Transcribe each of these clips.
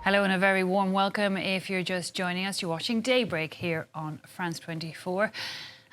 Hello and a very warm welcome. If you're just joining us, you're watching Daybreak here on France 24.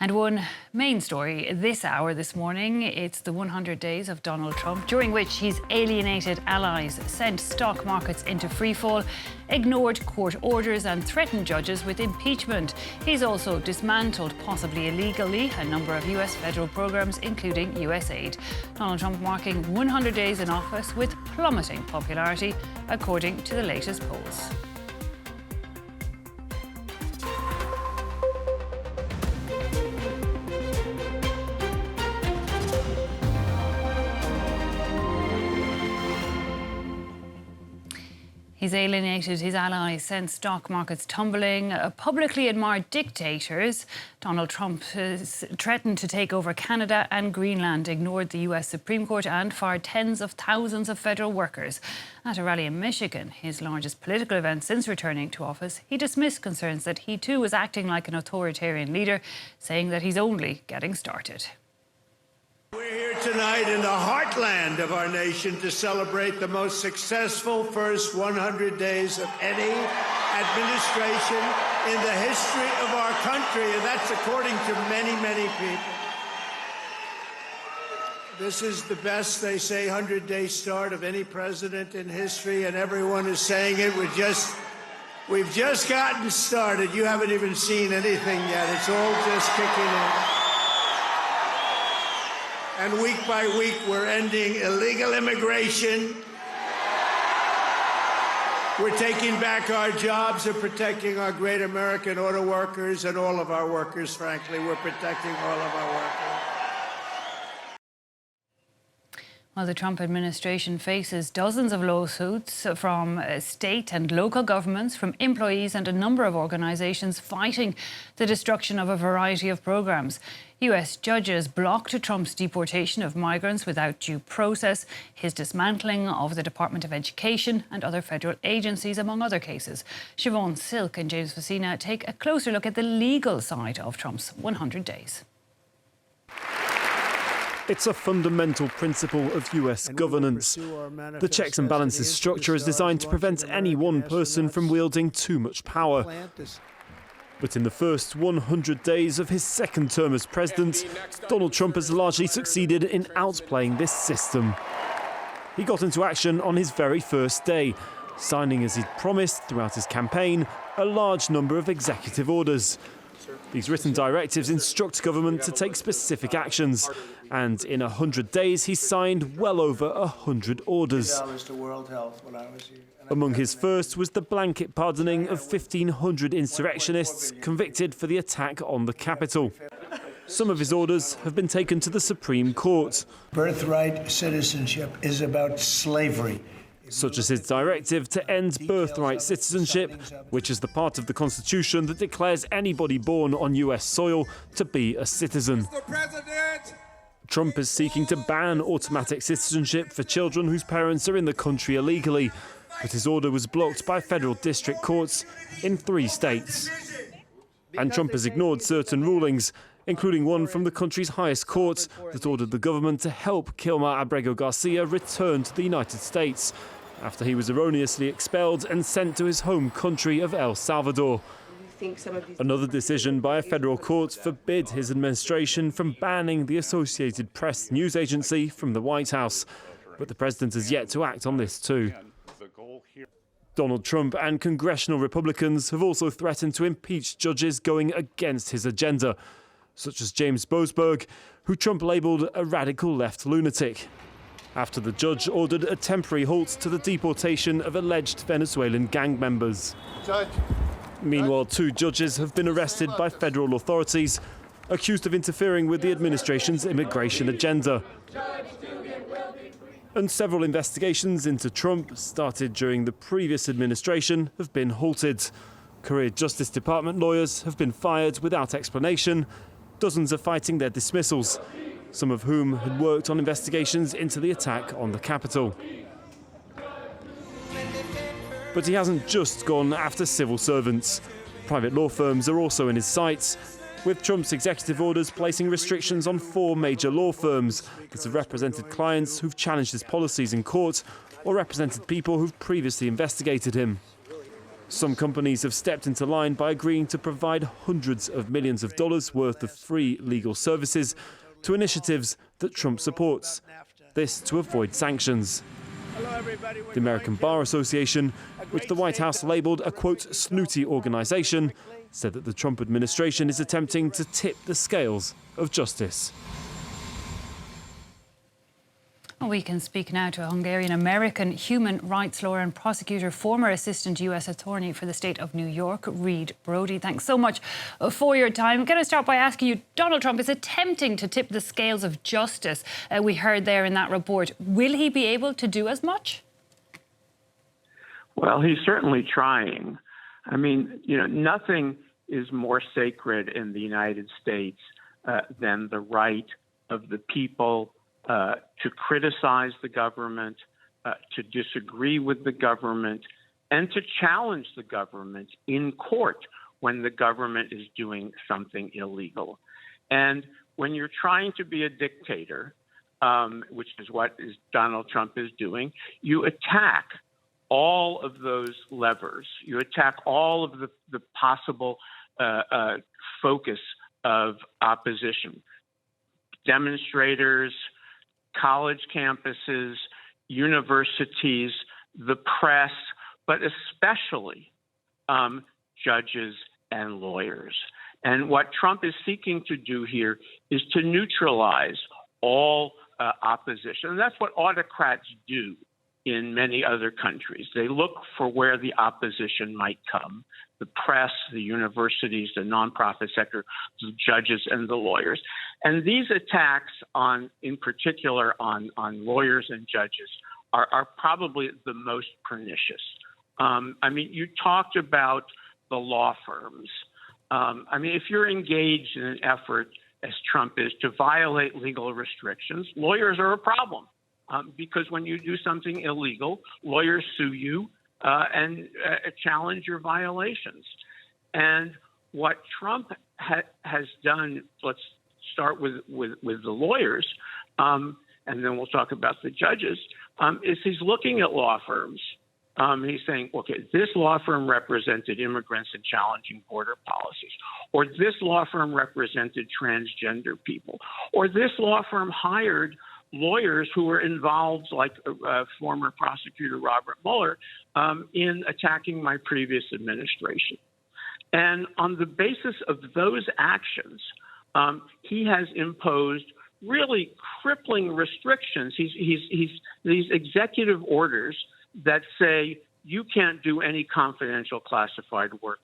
And one main story this hour this morning, it's the 100 days of Donald Trump, during which he's alienated allies, sent stock markets into freefall, ignored court orders and threatened judges with impeachment. He's also dismantled, possibly illegally, a number of US federal programs, including US aid. Donald Trump marking 100 days in office with plummeting popularity, according to the latest polls. He's alienated his allies, sent stock markets tumbling, publicly admired dictators. Donald Trump has threatened to take over Canada and Greenland, ignored the US Supreme Court and fired tens of thousands of federal workers. At a rally in Michigan, his largest political event since returning to office, he dismissed concerns that he too was acting like an authoritarian leader, saying that he's only getting started. We're here tonight in the heartland of our nation to celebrate the most successful first 100 days of any administration in the history of our country, and that's according to many, many people. This is the best, they say, 100-day start of any president in history, and everyone is saying it. We've just gotten started. You haven't even seen anything yet. It's all just kicking in. And week by week, we're ending illegal immigration. We're taking back our jobs and protecting our great American auto workers and all of our workers, frankly. We're protecting all of our workers. Well, the Trump administration faces dozens of lawsuits from state and local governments, from employees and a number of organisations fighting the destruction of a variety of programmes. US judges blocked Trump's deportation of migrants without due process, his dismantling of the Department of Education and other federal agencies, among other cases. Siobhan Silk and James Facina take a closer look at the legal side of Trump's 100 days. It's a fundamental principle of US governance. The checks and balances structure is designed to prevent any one person from wielding too much power. But in the first 100 days of his second term as president, Donald Trump has largely succeeded in outplaying this system. He got into action on his very first day, signing, as he'd promised throughout his campaign, a large number of executive orders. These written directives instruct government to take specific actions, and in 100 days he signed well over 100 orders. Among his first was the blanket pardoning of 1,500 insurrectionists convicted for the attack on the Capitol. Some of his orders have been taken to the Supreme Court. Birthright citizenship is about slavery. Such as his directive to end birthright citizenship, which is the part of the Constitution that declares anybody born on US soil to be a citizen. Trump is seeking to ban automatic citizenship for children whose parents are in the country illegally, but his order was blocked by federal district courts in 3 states. And Trump has ignored certain rulings, including one from the country's highest court that ordered the government to help Kilmer Abrego Garcia return to the United States after he was erroneously expelled and sent to his home country of El Salvador. Another decision by a federal court forbid his administration from banning the Associated Press news agency from the White House, but the president has yet to act on this too. Donald Trump and congressional Republicans have also threatened to impeach judges going against his agenda, such as James Boasberg, who Trump labelled a radical left lunatic, after the judge ordered a temporary halt to the deportation of alleged Venezuelan gang members. Meanwhile, 2 judges have been arrested by federal authorities, accused of interfering with the administration's immigration agenda. And several investigations into Trump, started during the previous administration, have been halted. Career Justice Department lawyers have been fired without explanation. Dozens are fighting their dismissals, some of whom had worked on investigations into the attack on the Capitol. But he hasn't just gone after civil servants. Private law firms are also in his sights, with Trump's executive orders placing restrictions on 4 major law firms that have represented clients who've challenged his policies in court or represented people who've previously investigated him. Some companies have stepped into line by agreeing to provide hundreds of millions of dollars worth of free legal services to initiatives that Trump supports. This to avoid sanctions. The American Bar Association, which the White House labelled a, quote, snooty organisation, said that the Trump administration is attempting to tip the scales of justice. We can speak now to a Hungarian-American human rights lawyer and prosecutor, former assistant U.S. attorney for the state of New York, Reed Brody. Thanks so much for your time. I'm going to start by asking you, Donald Trump is attempting to tip the scales of justice. We heard there in that report. Will he be able to do as much? Well, he's certainly trying. I mean, nothing is more sacred in the United States than the right of the people to criticize the government, to disagree with the government, and to challenge the government in court when the government is doing something illegal. And when you're trying to be a dictator, which is what Donald Trump is doing, you attack all of those levers. You attack all of the possible focus of opposition. Demonstrators, college campuses, universities, the press, but especially judges and lawyers. And what Trump is seeking to do here is to neutralize all opposition. And that's what autocrats do in many other countries. They look for where the opposition might come: the press, the universities, the nonprofit sector, the judges and the lawyers. And these attacks in particular on lawyers and judges are probably the most pernicious. I mean, you talked about the law firms. I mean, if you're engaged in an effort, as Trump is, to violate legal restrictions, lawyers are a problem. Because when you do something illegal, lawyers sue you and challenge your violations. And what Trump has done, let's start with the lawyers, and then we'll talk about the judges, is he's looking at law firms. He's saying, okay, this law firm represented immigrants and challenging border policies, or this law firm represented transgender people, or this law firm hired lawyers who were involved, like former prosecutor Robert Mueller, in attacking my previous administration. And on the basis of those actions, he has imposed really crippling restrictions. He's these executive orders that say you can't do any confidential classified work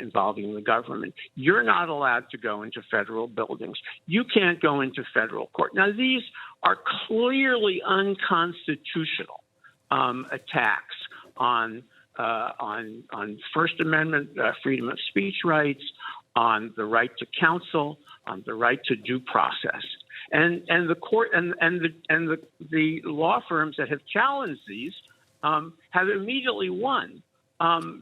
involving the government. You're not allowed to go into federal buildings. You can't go into federal court. Now, these are clearly unconstitutional attacks on First Amendment freedom of speech rights, on the right to counsel, on the right to due process. And the court and the law firms that have challenged these have immediately won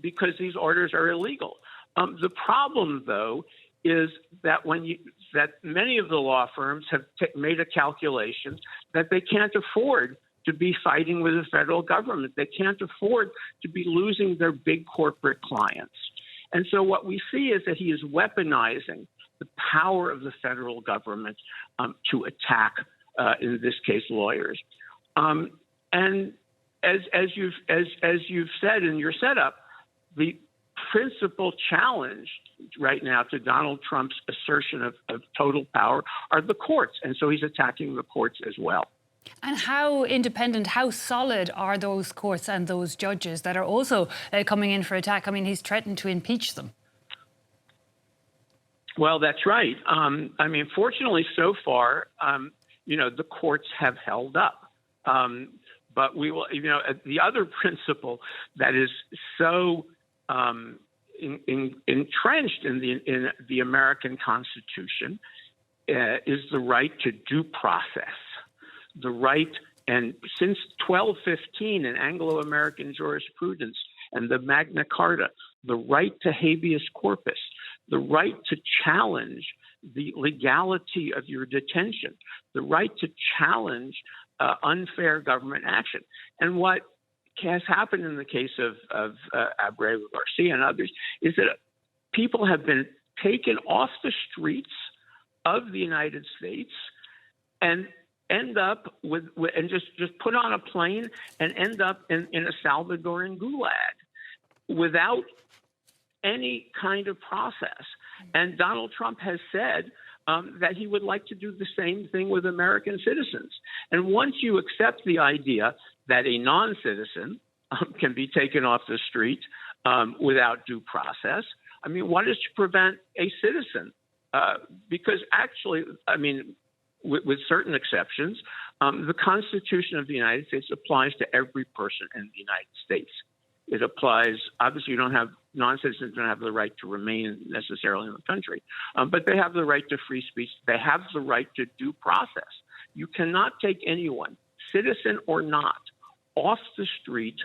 because these orders are illegal. The problem, though, is that that many of the law firms have made a calculation that they can't afford to be fighting with the federal government. They can't afford to be losing their big corporate clients. And so what we see is that he is weaponizing the power of the federal government to attack, in this case, lawyers. And as you've said in your setup, the principal challenge right now to Donald Trump's assertion of total power are the courts. And so he's attacking the courts as well. And how independent, how solid are those courts and those judges that are also coming in for attack? I mean, he's threatened to impeach them. Well, that's right. I mean, fortunately, so far, the courts have held up. But we will, the other principle that is so entrenched in the American Constitution is the right to due process. The right, and since 1215 in Anglo-American jurisprudence and the Magna Carta, the right to habeas corpus, the right to challenge the legality of your detention, the right to challenge unfair government action. And what has happened in the case of Abrego Garcia and others is that people have been taken off the streets of the United States and end up with and just put on a plane and end up in a Salvadoran gulag without any kind of process. And Donald Trump has said that he would like to do the same thing with American citizens. And once you accept the idea that a non-citizen can be taken off the street without due process, I mean, what is to prevent a citizen? Because actually, I mean, with certain exceptions, the Constitution of the United States applies to every person in the United States. It applies, obviously, non-citizens don't have the right to remain necessarily in the country, but they have the right to free speech. They have the right to due process. You cannot take anyone, citizen or not, off the street,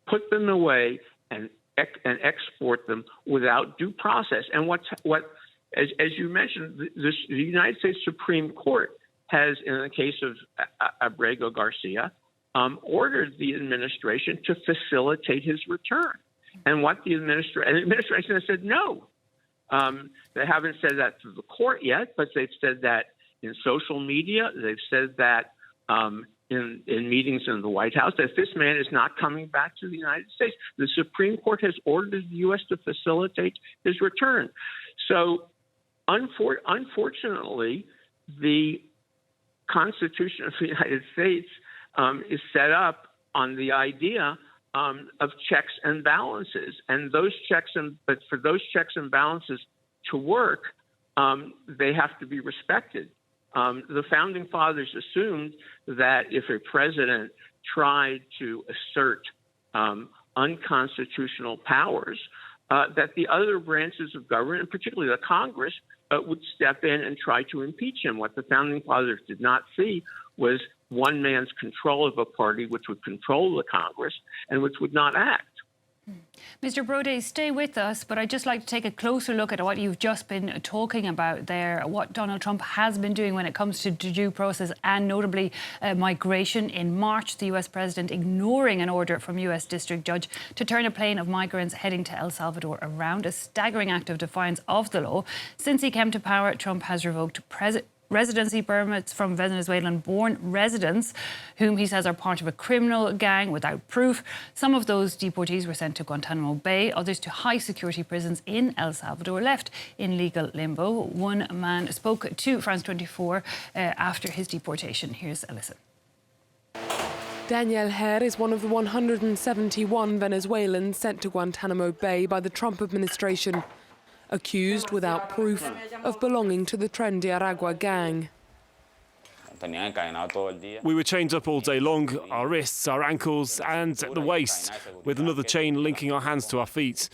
put them away, and export them without due process. And as you mentioned, the United States Supreme Court has, in the case of Abrego Garcia, ordered the administration to facilitate his return. And what the administration has said no. They haven't said that to the court yet, but they've said that in social media. They've said that in meetings in the White House, that this man is not coming back to the United States. The Supreme Court has ordered the U.S. to facilitate his return. So, unfortunately, the Constitution of the United States is set up on the idea of checks and balances, and but for those checks and balances to work, they have to be respected. The founding fathers assumed that if a president tried to assert unconstitutional powers, that the other branches of government, and particularly the Congress, would step in and try to impeach him. What the founding fathers did not see was one man's control of a party which would control the Congress and which would not act. Mr. Brody, stay with us, but I'd just like to take a closer look at what you've just been talking about there, what Donald Trump has been doing when it comes to due process and notably migration. In March, the US president ignoring an order from US district judge to turn a plane of migrants heading to El Salvador around, a staggering act of defiance of the law. Since he came to power, Trump has revoked residency permits from Venezuelan-born residents whom he says are part of a criminal gang without proof. Some of those deportees were sent to Guantanamo Bay, others to high-security prisons in El Salvador, left in legal limbo. One man spoke to France 24 after his deportation. Here's a listen. Daniel Herr is one of the 171 Venezuelans sent to Guantanamo Bay by the Trump administration, accused without proof of belonging to the Trendy Aragua gang. We were chained up all day long, our wrists, our ankles and at the waist, with another chain linking our hands to our feet.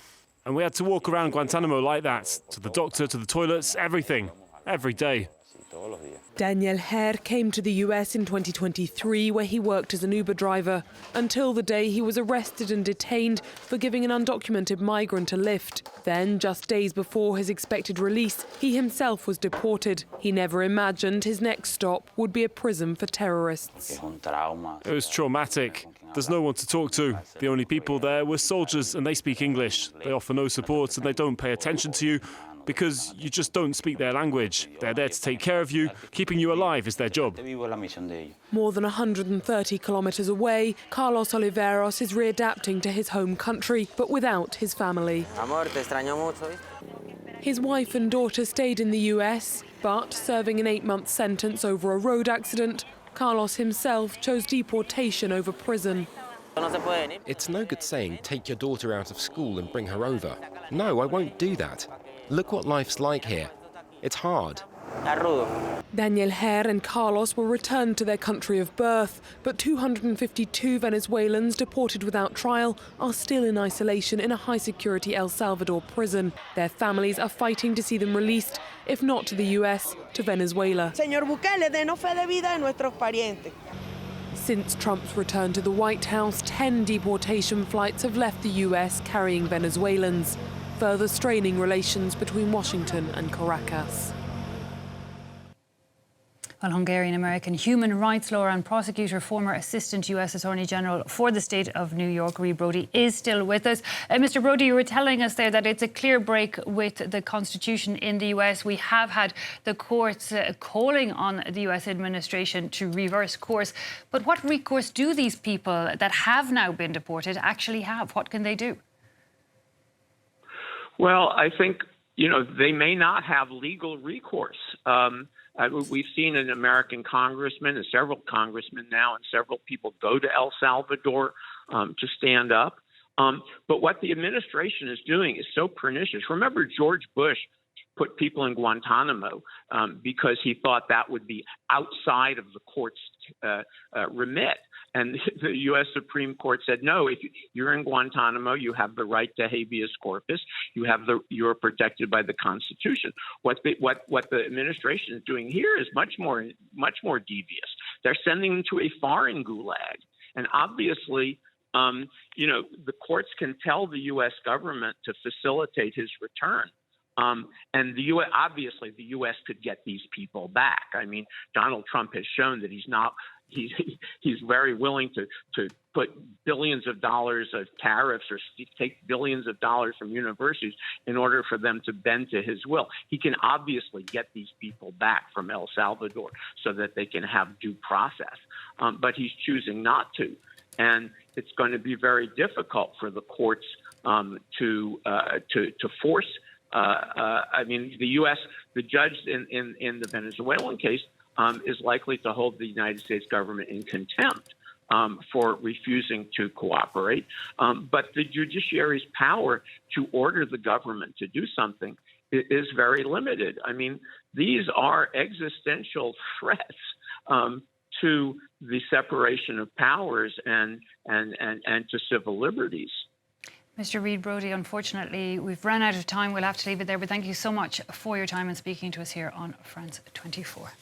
And we had to walk around Guantanamo like that, to the doctor, to the toilets, everything, every day. Daniel Herr came to the US in 2023, where he worked as an Uber driver, until the day he was arrested and detained for giving an undocumented migrant a lift. Then, just days before his expected release, he himself was deported. He never imagined his next stop would be a prison for terrorists. It was traumatic. There's no one to talk to. The only people there were soldiers, and they speak English. They offer no support and they don't pay attention to you, because you just don't speak their language. They're there to take care of you. Keeping you alive is their job. More than 130 kilometres away, Carlos Oliveros is readapting to his home country, but without his family. His wife and daughter stayed in the US, but serving an 8-month sentence over a road accident, Carlos himself chose deportation over prison. It's no good saying, take your daughter out of school and bring her over. No, I won't do that. Look what life's like here. It's hard. Daniel Herr and Carlos were returned to their country of birth, but 252 Venezuelans deported without trial are still in isolation in a high-security El Salvador prison. Their families are fighting to see them released, if not to the US, to Venezuela. Since Trump's return to the White House, 10 deportation flights have left the US carrying Venezuelans, further straining relations between Washington and Caracas. Well, Hungarian-American human rights lawyer and prosecutor, former Assistant US Attorney General for the state of New York, Reed Brody, is still with us. Mr. Brody, you were telling us there that it's a clear break with the Constitution in the US. We have had the courts calling on the US administration to reverse course. But what recourse do these people that have now been deported actually have? What can they do? Well, I think, they may not have legal recourse. We've seen an American congressman and several congressmen now and several people go to El Salvador to stand up. But what the administration is doing is so pernicious. Remember, George Bush put people in Guantanamo because he thought that would be outside of the court's remit. And the U.S. Supreme Court said, no, if you're in Guantanamo, you have the right to habeas corpus. You're protected by the Constitution. What the administration is doing here is much more devious. They're sending them to a foreign gulag. And obviously, the courts can tell the U.S. government to facilitate his return. And the U.S. could get these people back. I mean, Donald Trump has shown that he's very willing to put billions of dollars of tariffs or take billions of dollars from universities in order for them to bend to his will. He can obviously get these people back from El Salvador so that they can have due process. But he's choosing not to. And it's going to be very difficult for the courts to force. The judge in the Venezuelan case is likely to hold the United States government in contempt for refusing to cooperate. But the judiciary's power to order the government to do something is very limited. I mean, these are existential threats to the separation of powers and to civil liberties. Mr. Reed Brody, unfortunately, we've run out of time. We'll have to leave it there. But thank you so much for your time and speaking to us here on France 24.